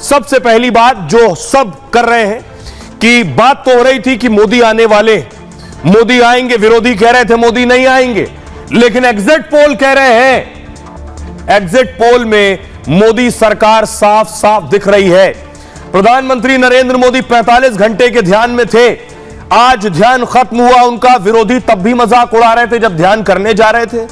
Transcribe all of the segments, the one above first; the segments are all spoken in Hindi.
सबसे पहली बात जो सब कर रहे हैं कि बात तो हो रही थी कि मोदी आने वाले, मोदी आएंगे, विरोधी कह रहे थे मोदी नहीं आएंगे, लेकिन एग्जिट पोल कह रहे हैं, एग्जिट पोल में मोदी सरकार साफ साफ दिख रही है। प्रधानमंत्री नरेंद्र मोदी 45 घंटे के ध्यान में थे, आज ध्यान खत्म हुआ उनका। विरोधी तब भी मजाक उड़ा रहे थे जब ध्यान करने जा रहे थे,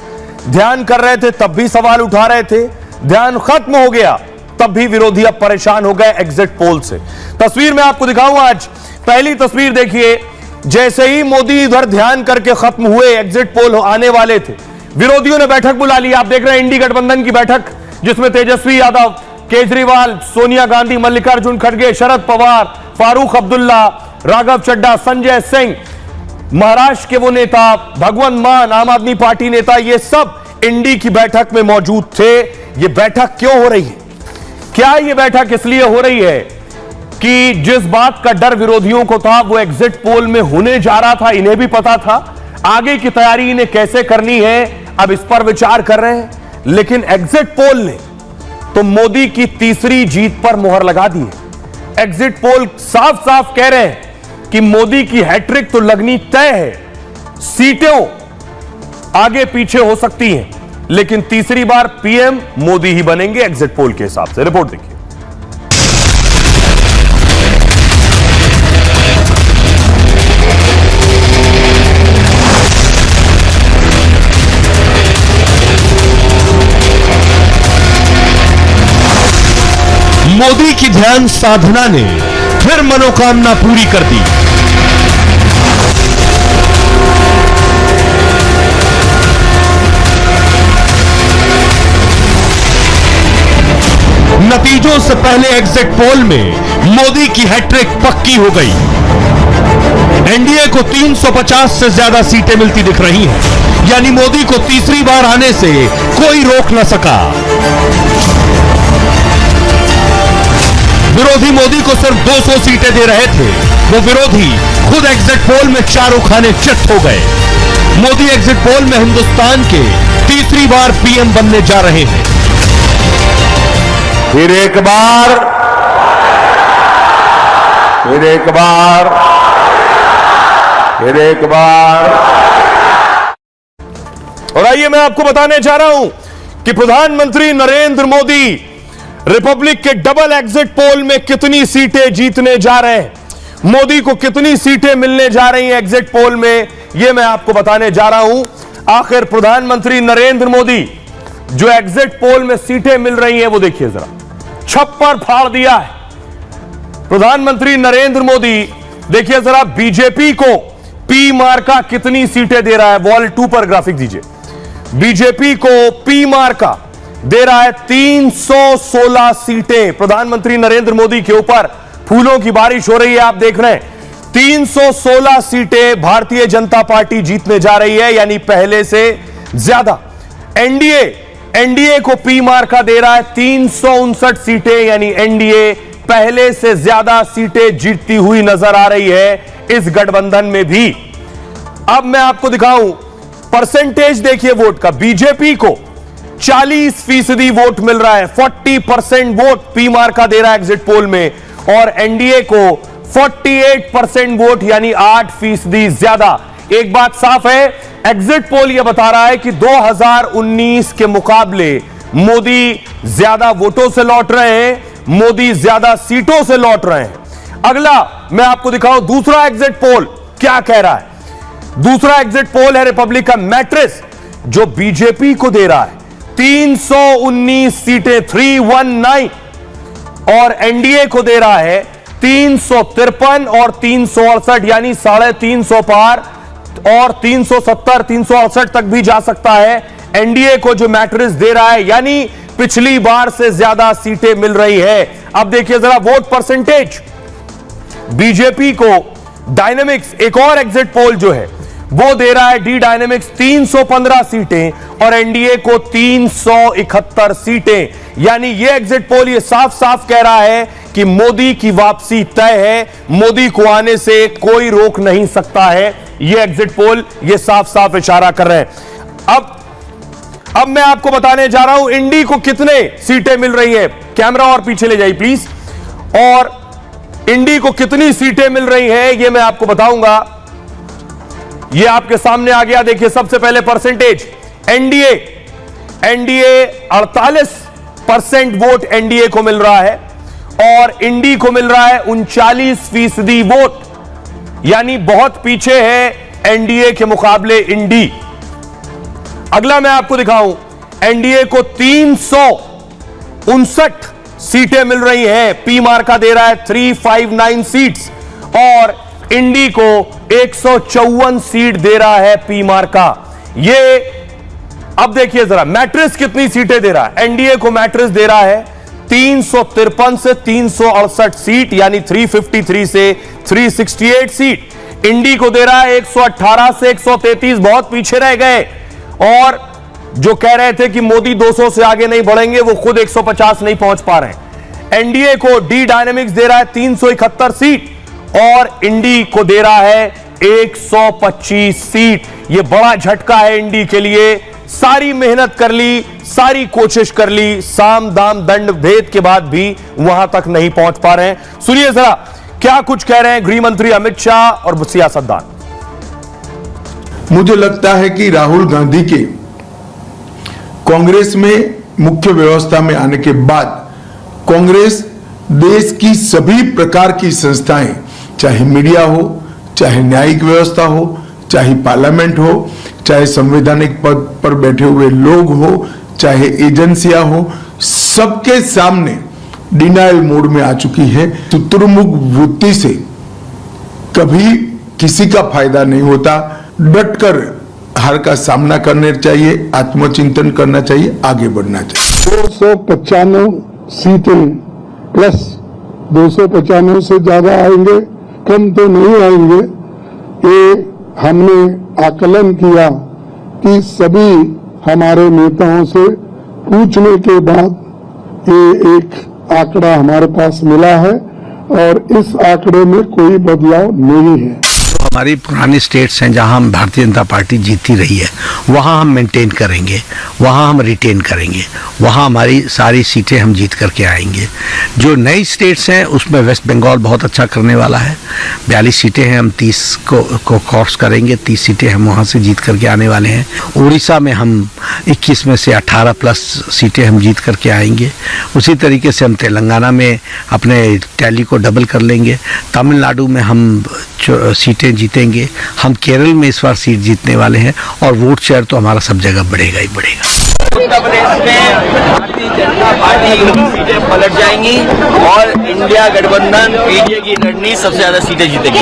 ध्यान कर रहे थे तब भी सवाल उठा रहे थे, ध्यान खत्म हो गया तब भी विरोधी अब परेशान हो गए एग्जिट पोल से। तस्वीर में आपको दिखाऊं, आज पहली तस्वीर देखिए, जैसे ही मोदी इधर ध्यान करके खत्म हुए, एग्जिट पोल आने वाले थे, विरोधियों ने बैठक बुला ली। आप देख रहे हैं इंडी गठबंधन की बैठक, जिसमें तेजस्वी यादव, केजरीवाल, सोनिया गांधी, मल्लिकार्जुन खड़गे, शरद पवार, फारूक अब्दुल्ला, राघव चड्ढा, संजय सिंह, महाराष्ट्र के वो नेता, भगवंत मान, आम आदमी पार्टी नेता, ये सब इंडी की बैठक में मौजूद थे। ये बैठक क्यों हो रही है? क्या ये बैठक इसलिए हो रही है कि जिस बात का डर विरोधियों को था वो एग्जिट पोल में होने जा रहा था, इन्हें भी पता था। आगे की तैयारी इन्हें कैसे करनी है, अब इस पर विचार कर रहे हैं। लेकिन एग्जिट पोल ने तो मोदी की तीसरी जीत पर मुहर लगा दी है। एग्जिट पोल साफ साफ कह रहे हैं कि मोदी की हैट्रिक तो लगनी तय है, सीटें आगे पीछे हो सकती हैं, लेकिन तीसरी बार पीएम मोदी ही बनेंगे एग्जिट पोल के हिसाब से। रिपोर्ट देखिए। मोदी की ध्यान साधना ने फिर मनोकामना पूरी कर दी। नतीजों से पहले एग्जिट पोल में मोदी की हैट्रिक पक्की हो गई। एनडीए को 350 से ज्यादा सीटें मिलती दिख रही हैं, यानी मोदी को तीसरी बार आने से कोई रोक न सका। विरोधी मोदी को सिर्फ 200 सीटें दे रहे थे, वो विरोधी खुद एग्जिट पोल में चारों खाने चिट हो गए। मोदी एग्जिट पोल में हिंदुस्तान के तीसरी बार पीएम बनने जा रहे हैं। फिर एक बार और आइए मैं आपको बताने जा रहा हूं कि प्रधानमंत्री नरेंद्र मोदी रिपब्लिक के डबल एग्जिट पोल में कितनी सीटें जीतने जा रहे हैं, मोदी को कितनी सीटें मिलने जा रही हैं एग्जिट पोल में, यह मैं आपको बताने जा रहा हूं। आखिर प्रधानमंत्री नरेंद्र मोदी जो एग्जिट पोल में सीटें मिल रही हैं वो देखिए जरा, छप्पर फाड़ दिया है प्रधानमंत्री नरेंद्र मोदी। देखिए जरा बीजेपी को पी मार्का कितनी सीटें दे रहा है, वॉल 2 पर ग्राफिक दीजिए। बीजेपी को पी मार्का दे रहा है 316 सीटें। प्रधानमंत्री नरेंद्र मोदी के ऊपर फूलों की बारिश हो रही है, आप देख रहे हैं। 316 सीटें भारतीय जनता पार्टी जीतने जा रही है, यानी पहले से ज्यादा। एनडीए को पी मार्का दे रहा है 359 सीटें, यानी एनडीए पहले से ज्यादा सीटें जीतती हुई नजर आ रही है इस गठबंधन में भी। अब मैं आपको दिखाऊं परसेंटेज, देखिए वोट का। बीजेपी को 40% वोट मिल रहा है, 40% वोट पी मार्का दे रहा है एग्जिट पोल में, और एनडीए को 48% वोट, यानी 8% ज्यादा। एक बात साफ है, एग्जिट पोल यह बता रहा है कि 2019 के मुकाबले मोदी ज्यादा वोटों से लौट रहे हैं, मोदी ज्यादा सीटों से लौट रहे हैं। अगला मैं आपको दिखाऊं दूसरा एग्जिट पोल क्या कह रहा है। दूसरा एग्जिट पोल है रिपब्लिक का मैट्रिस, जो बीजेपी को दे रहा है 319 सीटें, 319, और एनडीए को दे रहा है 353 और 368, यानी 350 पार, और 370 368 तक भी जा सकता है। एनडीए को जो मैट्रिक्स दे रहा है, यानी पिछली बार से ज्यादा सीटें मिल रही है। अब देखिए जरा वोट परसेंटेज। बीजेपी को डायनेमिक्स, एक और एग्जिट पोल जो है वो दे रहा है, डी डायनेमिक्स, 315 सीटें, और एनडीए को 371 सीटें। यानी ये एग्जिट पोल ये साफ साफ कह रहा है कि मोदी की वापसी तय है, मोदी को आने से कोई रोक नहीं सकता है। ये एग्जिट पोल ये साफ साफ इशारा कर रहे हैं। अब मैं आपको बताने जा रहा हूं इंडी को कितने सीटें मिल रही है। कैमरा और पीछे ले जाइए प्लीज। और इंडी को कितनी सीटें मिल रही हैं यह मैं आपको बताऊंगा। यह आपके सामने आ गया। देखिए सबसे पहले परसेंटेज एनडीए 48% वोट एनडीए को मिल रहा है और इंडी को मिल रहा है 39% वोट, यानी बहुत पीछे है एनडीए के मुकाबले इंडी। अगला मैं आपको दिखाऊं, एनडीए को 359 सीटें मिल रही हैं, पी मार्का दे रहा है 359 सीट्स और इंडी को 154 सीट दे रहा है पी मार्का। ये अब देखिए जरा मैट्रिक्स कितनी सीटें दे रहा है। एनडीए को मैट्रिक्स दे रहा है 353 से 368 सीट, यानी 353 से 368 सीट। इंडी को दे रहा है 118 से 133, बहुत पीछे रह गए। और जो कह रहे थे कि मोदी 200 से आगे नहीं बढ़ेंगे, वो खुद 150 नहीं पहुंच पा रहे हैं। एनडीए को डी डायनेमिक्स दे रहा है 371 सीट और इंडी को दे रहा है 125 सीट। यह बड़ा झटका है इंडी के लिए। सारी मेहनत कर ली, सारी कोशिश कर ली, साम दाम दंड भेद के बाद भी वहां तक नहीं पहुंच पा रहे हैं। सुनिए जरा क्या कुछ कह रहे हैं गृह मंत्री अमित शाह और सियासतदान। मुझे लगता है कि राहुल गांधी के कांग्रेस में मुख्य व्यवस्था में आने के बाद कांग्रेस देश की सभी प्रकार की संस्थाएं, चाहे मीडिया हो, चाहे न्यायिक व्यवस्था हो, चाहे पार्लियामेंट हो, चाहे संवैधानिक पद पर बैठे हुए लोग हो, चाहे एजेंसियां हो, सबके सामने डिनायल मोड में आ चुकी है। चतुर्मुख वृत्ति से कभी किसी का फायदा नहीं होता। डटकर हार का सामना करना चाहिए, आत्मचिंतन करना चाहिए, आगे बढ़ना चाहिए। 295 सीटें प्लस 295 से ज्यादा आएंगे, कम तो नहीं आएंगे। ये हमने आकलन किया कि सभी हमारे नेताओं से पूछने के बाद ये एक आंकड़ा हमारे पास मिला है और इस आंकड़े में कोई बदलाव नहीं है। हमारी पुरानी स्टेट्स हैं जहां हम भारतीय जनता पार्टी जीती रही है, वहां हम मेंटेन करेंगे, वहां हम रिटेन करेंगे, वहां हमारी सारी सीटें हम जीत करके आएंगे। जो नई स्टेट्स हैं उसमें वेस्ट बंगाल बहुत अच्छा करने वाला है, 42 सीटें हैं, हम 30 को क्रॉस करेंगे, 30 सीटें हम वहां से जीत करके आने वाले हैं। उड़ीसा में हम 21 में से 18 प्लस सीटें हम जीत करके आएंगे। उसी तरीके से हम तेलंगाना में अपने टैली को डबल कर लेंगे। तमिलनाडु में हम सीटें जीतेंगे। हम केरल में इस बार सीट जीतने वाले हैं और वोट शेयर तो हमारा सब जगह बढ़ेगा ही बढ़ेगा। उत्तर प्रदेश में भारतीय जनता पार्टी की सीटें पलट जाएंगी और इंडिया गठबंधन पीडीए की लड़नी सबसे ज्यादा सीटें जीतेगी।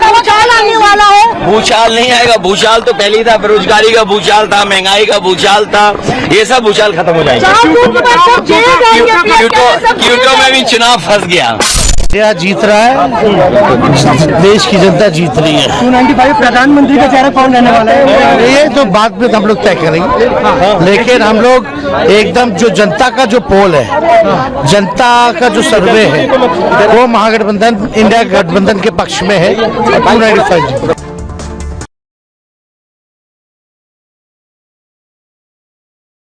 भूचाल आने वाला है। भूचाल नहीं आएगा, भूचाल तो पहले ही था, बेरोजगारी का भूचाल था, महंगाई का भूचाल था, ये सब भूचाल खत्म हो जाएंगे। क्योंकि में भी चुनाव फंस गया। इंडिया जीत रहा है, देश की जनता जीत रही है। 295 प्रधानमंत्री का चेहरा कौन रहने वाला है? ये तो बाद में हम लोग तय करेंगे, लेकिन हम लोग एकदम जो जनता का जो पोल है, जनता का जो सर्वे है, वो महागठबंधन इंडिया गठबंधन के पक्ष में है। 295